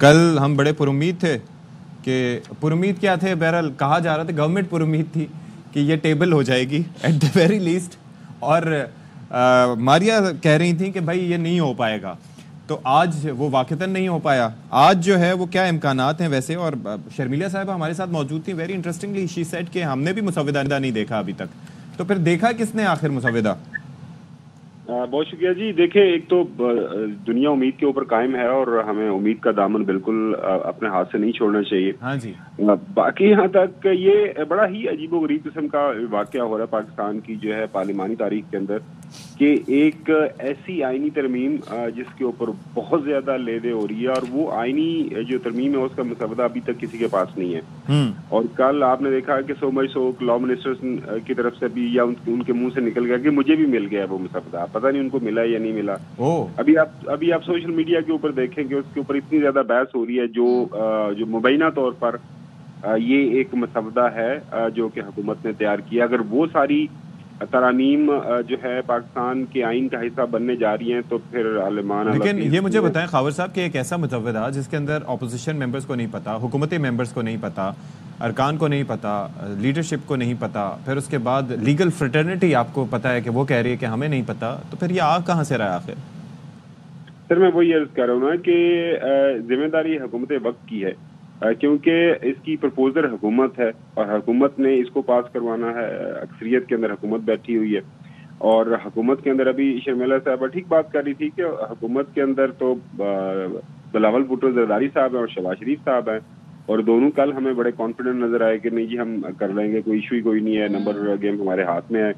कल हम बड़े पुरुम्मीद थे कि पुरुम्मीद क्या थे, बहरहाल कहा जा रहा था, गवर्नमेंट पुरुम्मीद थी कि ये टेबल हो जाएगी एट द वेरी लीस्ट, और मारिया कह रही थी कि भाई ये नहीं हो पाएगा। तो आज वो वाक़तन नहीं हो पाया। आज जो है वो क्या इम्कानात हैं वैसे, और शर्मिला साहब हमारे साथ मौजूद थी। वेरी इंटरेस्टिंगली शी सेड कि हमने भी मुसव्विदा नहीं देखा अभी तक। तो फिर देखा किसने आखिर मुसव्विदा? बहुत शुक्रिया जी। देखिए, एक तो दुनिया उम्मीद के ऊपर कायम है और हमें उम्मीद का दामन बिल्कुल अपने हाथ से नहीं छोड़ना चाहिए। हाँ जी। बाकी यहाँ तक ये बड़ा ही अजीबोगरीब किस्म का वाकया हो रहा है पाकिस्तान की जो है पार्लिमानी तारीख के अंदर, कि एक ऐसी आईनी तरमीम जिसके ऊपर बहुत ज्यादा लेदे हो रही है, और वो आईनी जो तरमीम है उसका मसवदा अभी तक किसी के पास नहीं है। और कल आपने देखा कि so much so law ministers की तरफ से भी या उनके मुंह से निकल गया कि मुझे भी मिल गया वो मसवदा। पता नहीं उनको मिला या नहीं मिला। अभी आप सोशल मीडिया के ऊपर देखेंगे, उसके ऊपर इतनी ज्यादा बहस हो रही है जो मुबैना तौर पर ये एक मसवदा है जो कि हुकूमत ने तैयार किया। अगर वो सारी तरामीम जो है पाकिस्तान के आइन का हिस्सा बनने जा रही हैं तो फिर आलिमान। लेकिन ये मुझे बताएं खावर साहब कि एक ऐसा मसवदा जिसके अंदर अपोजिशन मेंबर्स को नहीं पता, हुकूमती मेंबर्स को नहीं पता, अरकान को नहीं पता, लीडरशिप को नहीं पता, फिर उसके बाद लीगल फ्रेटर्निटी आपको पता है कि वो कह रही है कि हमें नहीं पता, तो फिर ये आ कहाँ से रहा है आखिर? सर मैं वही अर्ज कर रहा हूँ ना कि जिम्मेदारी हुकूमत वक्त की है, क्योंकि इसकी प्रपोजर हुकूमत है और हुकूमत ने इसको पास करवाना है। अक्सरियत के अंदर हुकूमत बैठी हुई है और हुकूमत के अंदर अभी शर्मिला साहब ठीक बात कर रही थी कि हुकूमत के अंदर तो बिलावल भुट्टो जरदारी साहब हैं और शहबाज शरीफ साहब हैं, और दोनों कल हमें बड़े कॉन्फिडेंट नजर आए कि नहीं जी हम कर लेंगे, कोई इशू ही कोई नहीं है, नंबर गेम हमारे हाथ में है।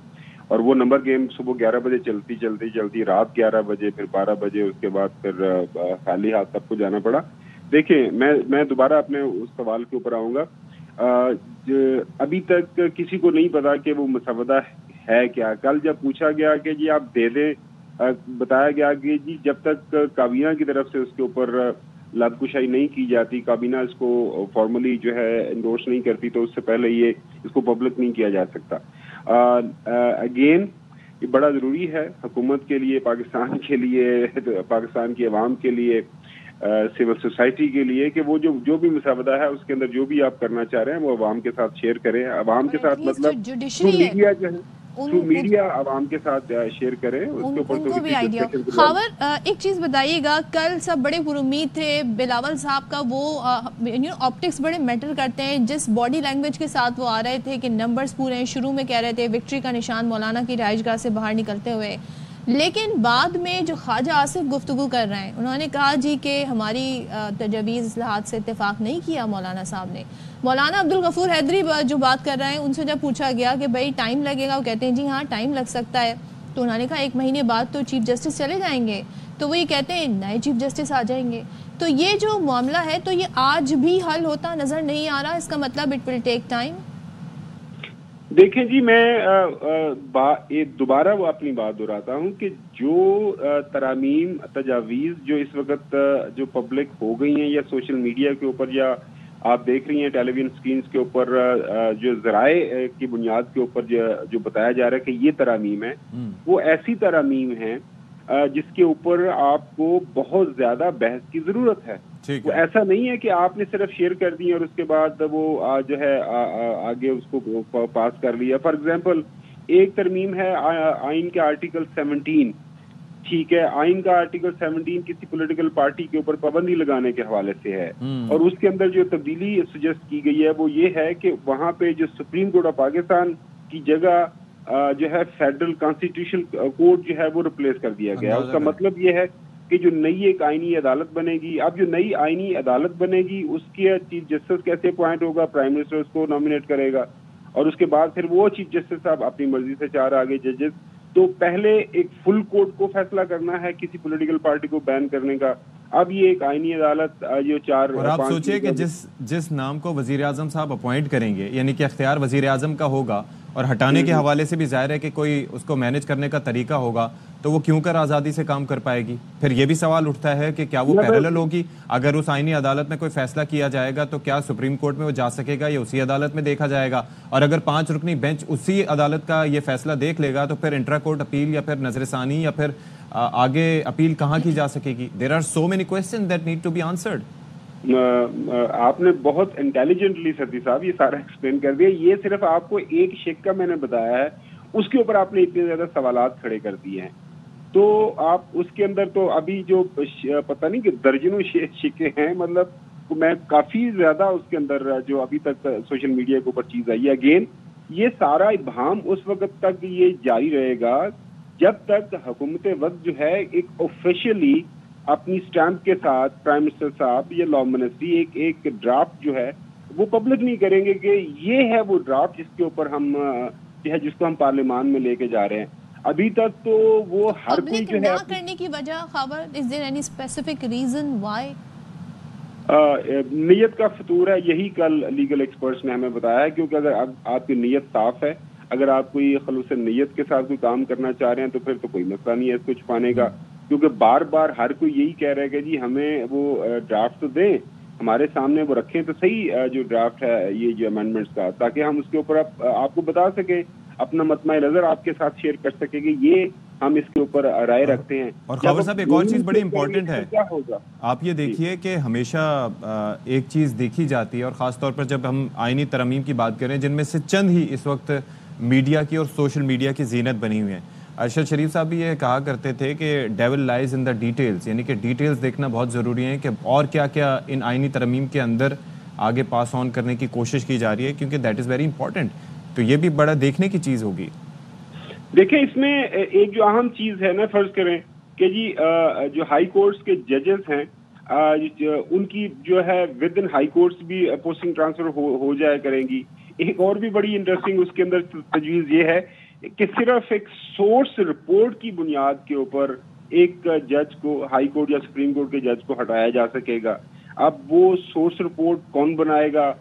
और वो नंबर गेम सुबह 11 बजे चलती रात 11 बजे, फिर 12 बजे, उसके बाद फिर खाली हाथ सबको जाना पड़ा। देखिए, मैं दोबारा अपने उस सवाल के ऊपर आऊंगा। अभी तक किसी को नहीं पता कि वो मसवदा है क्या। कल जब पूछा गया कि जी आप दे दें, बताया गया कि जी जब तक काबीना की तरफ से उसके ऊपर लादकुशाई नहीं की जाती, काबीना इसको फॉर्मली जो है इंडोर्स नहीं करती, तो उससे पहले ये इसको पब्लिक नहीं किया जा सकता। अगेन ये बड़ा जरूरी है हुकूमत के लिए, पाकिस्तान के लिए, पाकिस्तान की अवाम के लिए, सिविल सोसाइटी के लिए, कि वो जो भी मसवदा है उसके अंदर जो भी आप करना चाह रहे हैं वो अवाम के साथ शेयर करें। अवाम के साथ मतलब मीडिया जो है, मीडिया आवाम के साथ शेयर करें, उसके ऊपर उनको भी आइडिया। खावर एक चीज बताइएगा, कल सब बड़े पुरुम्मीद थे बिलावल साहब का, वो ऑप्टिक्स बड़े मैटर करते हैं, जिस बॉडी लैंग्वेज के साथ वो आ रहे थे कि नंबर्स पूरे हैं, शुरू में कह रहे थे विक्ट्री का निशान मौलाना की रिहाइशगाह से बाहर निकलते हुए, लेकिन बाद में जो ख्वाजा आसिफ गुफ्तगू कर रहे हैं, उन्होंने कहा जी कि हमारी तजवीज़ इस्लाहात से इत्तेफाक नहीं किया मौलाना साहब ने। मौलाना अब्दुल गफूर हैदरी जो बात कर रहे हैं, उनसे जब पूछा गया कि भाई टाइम लगेगा, वो कहते हैं जी हाँ टाइम लग सकता है। तो उन्होंने कहा 1 महीने बाद तो चीफ जस्टिस चले जाएंगे, तो वो ये कहते हैं नए चीफ जस्टिस आ जाएंगे। तो ये जो मामला है तो ये आज भी हल होता नजर नहीं आ रहा, इसका मतलब इट विल टेक टाइम। देखें जी, मैं दोबारा वो अपनी बात दोहराता हूँ कि जो तरामीम तजावीज़ जो इस वक्त जो पब्लिक हो गई हैं या सोशल मीडिया के ऊपर या आप देख रही हैं टेलीविजन स्क्रीन के ऊपर, जो ज़राए की बुनियाद के ऊपर जो बताया जा रहा है कि ये तरामीम है, वो ऐसी तरामीम है जिसके ऊपर आपको बहुत ज्यादा बहस की जरूरत है। वो ऐसा नहीं है कि आपने सिर्फ शेयर कर दी और उसके बाद वो जो है आगे उसको पास कर लिया। फॉर एग्जांपल एक तरमीम है आइन के आर्टिकल 17, ठीक है, आइन का आर्टिकल 17 किसी पॉलिटिकल पार्टी के ऊपर पाबंदी लगाने के हवाले से है, और उसके अंदर जो तब्दीली सजेस्ट की गई है वो ये है कि वहाँ पे जो सुप्रीम कोर्ट ऑफ पाकिस्तान की जगह जो है फेडरल कॉन्स्टिट्यूशनल कोर्ट जो है वो रिप्लेस कर दिया गया। उसका मतलब ये है कि जो नई एक आईनी अदालत बनेगी, अब जो नई आईनी अदालत बनेगी उसके चीफ जस्टिस कैसे अपॉइंट होगा, प्राइम मिनिस्टर उसको नॉमिनेट करेगा, और उसके बाद फिर वो चीफ जस्टिस साहब अपनी मर्जी से 4 आगे जजेस। तो पहले एक फुल कोर्ट को फैसला करना है किसी पॉलिटिकल पार्टी को बैन करने का, अब ये एक आईनी अदालत जो 4 और आप सोचिए कि जिस नाम को वजीर आजम साहब अपॉइंट करेंगे, यानी कि अख्तियार वजीर आजम का होगा, और हटाने के हवाले से भी जाहिर है कि कोई उसको मैनेज करने का तरीका होगा, तो वो क्यों कर आज़ादी से काम कर पाएगी। फिर ये भी सवाल उठता है कि क्या वो पैरेलल होगी, अगर उस आईनी अदालत में कोई फैसला किया जाएगा तो क्या सुप्रीम कोर्ट में वो जा सकेगा या उसी अदालत में देखा जाएगा, और अगर 5 रुकनी बेंच उसी अदालत का ये फैसला देख लेगा तो फिर इंट्रा कोर्ट अपील या फिर नजरसानी या फिर आगे अपील कहाँ की जा सकेगी। There are so many question that need to be answered. आपने बहुत इंटेलिजेंटली सती साहब ये सारा एक्सप्लेन कर दिया। ये सिर्फ आपको एक शेख का मैंने बताया है, उसके ऊपर आपने इतने ज्यादा सवालात खड़े कर दिए हैं। तो आप उसके अंदर तो अभी जो पता नहीं कि दर्जनों शिके हैं, मतलब मैं काफी ज्यादा उसके अंदर जो अभी तक सोशल मीडिया के ऊपर चीज आई है। अगेन ये सारा इब्हाम उस वक्त तक ये जारी रहेगा जब तक हुकूमत वक्त जो है एक ऑफिशियली अपनी स्टैंप के साथ प्राइम मिनिस्टर साहब या लॉ मिनिस्ट्री एक ड्राफ्ट जो है वो पब्लिक नहीं करेंगे कि ये है वो ड्राफ्ट जिसके ऊपर हम जो है जिसको हम पार्लियामान में लेके जा रहे हैं। अभी तक तो वो हर कोई जो है करने की वजह खबर, is there any specific reason why? नीयत का फतूर है, यही कल लीगल एक्सपर्ट्स ने हमें बताया है। क्योंकि अगर आपकी नीयत साफ है, अगर आप कोई खलूस नीयत के साथ कोई काम करना चाह रहे हैं तो फिर तो कोई मसला नहीं है इसको छुपाने का। क्योंकि बार बार हर कोई यही कह रहा है कि जी हमें वो ड्राफ्ट तो दें, हमारे सामने वो रखें तो सही जो ड्राफ्ट है ये जो अमेंडमेंट्स का, ताकि हम उसके ऊपर आपको बता सके, अपना मतमा नजर आपके साथ शेयर कर सके कि ये हम इसके ऊपर राय रखते हैं। और खबर साहब एक और चीज बड़ी इंपॉर्टेंट है, क्या होगा आप ये देखिए कि हमेशा एक चीज देखी जाती है, और खासतौर पर जब हम आईनी तरमीम की बात करें जिनमें से चंद ही इस वक्त मीडिया की और सोशल मीडिया की जीनत बनी हुई है। अरशद शरीफ साहब भी ये कहा करते थे कि devil lies in the details, यानी कि डिटेल्स देखना बहुत ज़रूरी है कि और क्या क्या इन आईनी तरमीम के अंदर आगे पास ऑन करने की कोशिश की जा रही है, क्योंकि दैट इज़ वेरी इंपॉर्टेंट। तो ये भी बड़ा देखने की चीज़ होगी। देखिए इसमें एक जो अहम चीज़ है ना, फर्ज करें कि जी जो हाई कोर्ट्स के जजेस हैं उनकी जो है विद इन हाई कोर्ट्स भी पोस्टिंग ट्रांसफर हो जाया करेंगी। एक और भी बड़ी इंटरेस्टिंग उसके अंदर तजवीज़ ये है कि सिर्फ एक सोर्स रिपोर्ट की बुनियाद के ऊपर एक जज को, हाई कोर्ट या सुप्रीम कोर्ट के जज को हटाया जा सकेगा। अब वो सोर्स रिपोर्ट कौन बनाएगा,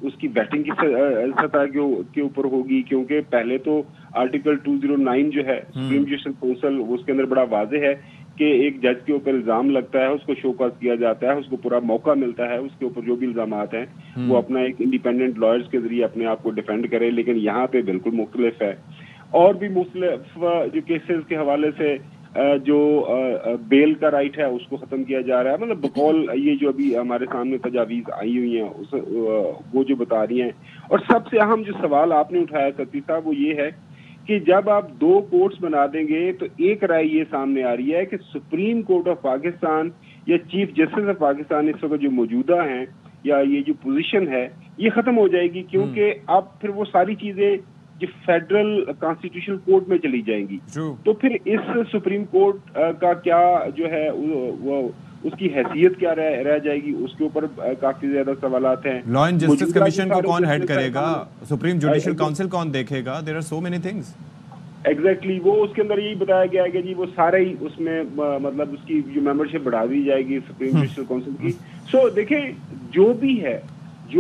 उसकी वेटिंग की सतह के ऊपर होगी। क्योंकि पहले तो आर्टिकल 209 जो है सुप्रीम जुडिशल काउंसिल, उसके अंदर बड़ा वाज़ेह है कि एक जज के ऊपर इल्जाम लगता है, उसको शोकॉज किया जाता है, उसको पूरा मौका मिलता है उसके ऊपर जो भी इल्जामात हैं वो अपना एक इंडिपेंडेंट लॉयर्स के जरिए अपने आप को डिफेंड करे। लेकिन यहाँ पे बिल्कुल मुख्तलिफ है। और भी मुख्तलिफ जो केसेस के हवाले से जो बेल का राइट है उसको खत्म किया जा रहा है। मतलब बकौल ये जो अभी हमारे सामने तजावीज आई हुई हैं वो जो बता रही हैं। और सबसे अहम जो सवाल आपने उठाया सती साहब वो ये है कि जब आप दो कोर्ट्स बना देंगे तो एक राय ये सामने आ रही है कि सुप्रीम कोर्ट ऑफ पाकिस्तान या चीफ जस्टिस ऑफ पाकिस्तान इस वक्त जो मौजूदा हैं या ये जो पोजीशन है ये खत्म हो जाएगी। क्योंकि अब फिर वो सारी चीजें जो फेडरल कॉन्स्टिट्यूशनल कोर्ट में चली जाएंगी। तो फिर इस सुप्रीम कोर्ट का क्या जो है वो उसकी हैसियत क्या रह जाएगी, उसके ऊपर काफी ज्यादा सवालात हैं। लॉ एंड जस्टिस कमीशन को कौन हेड करेगा, सुप्रीम जुडिशियल काउंसिल कौन देखेगा, there are so many things. Exactly वो उसके अंदर यही बताया गया है कि जी वो सारे ही उसमें मतलब उसकी जो मेंबरशिप बढ़ा दी जाएगी सुप्रीम जुडिशियल काउंसिल की। सो देखिए जो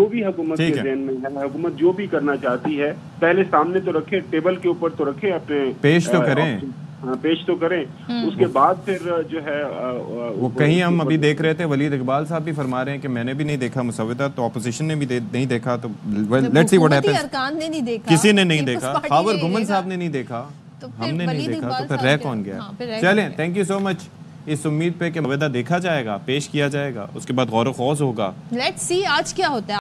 भी हुकूमत के ज़हन में है, हुकूमत जो भी करना चाहती है पहले सामने तो रखे, टेबल के ऊपर तो रखे, अपने पेश तो करें, पेश तो करें। उसके बाद फिर जो है वो कहीं हम अभी देख रहे थे वलीद इकबाल साहब भी फरमा रहे हैं कि मैंने भी नहीं देखा मुसव्विदा, तो ऑपोजिशन ने भी नहीं देखा। तो लेट्स सी व्हाट हैपेंस। किसी ने नहीं देखा, खावर गुमन साहब ने नहीं देखा, हमने नहीं देखा, तो फिर रह कौन गया। चलें, थैंक यू सो मच। इस उम्मीद पे कि मुसव्विदा देखा जाएगा, पेश किया जाएगा, उसके बाद गौर व खौज होगा। लेट्स सी आज क्या होता है।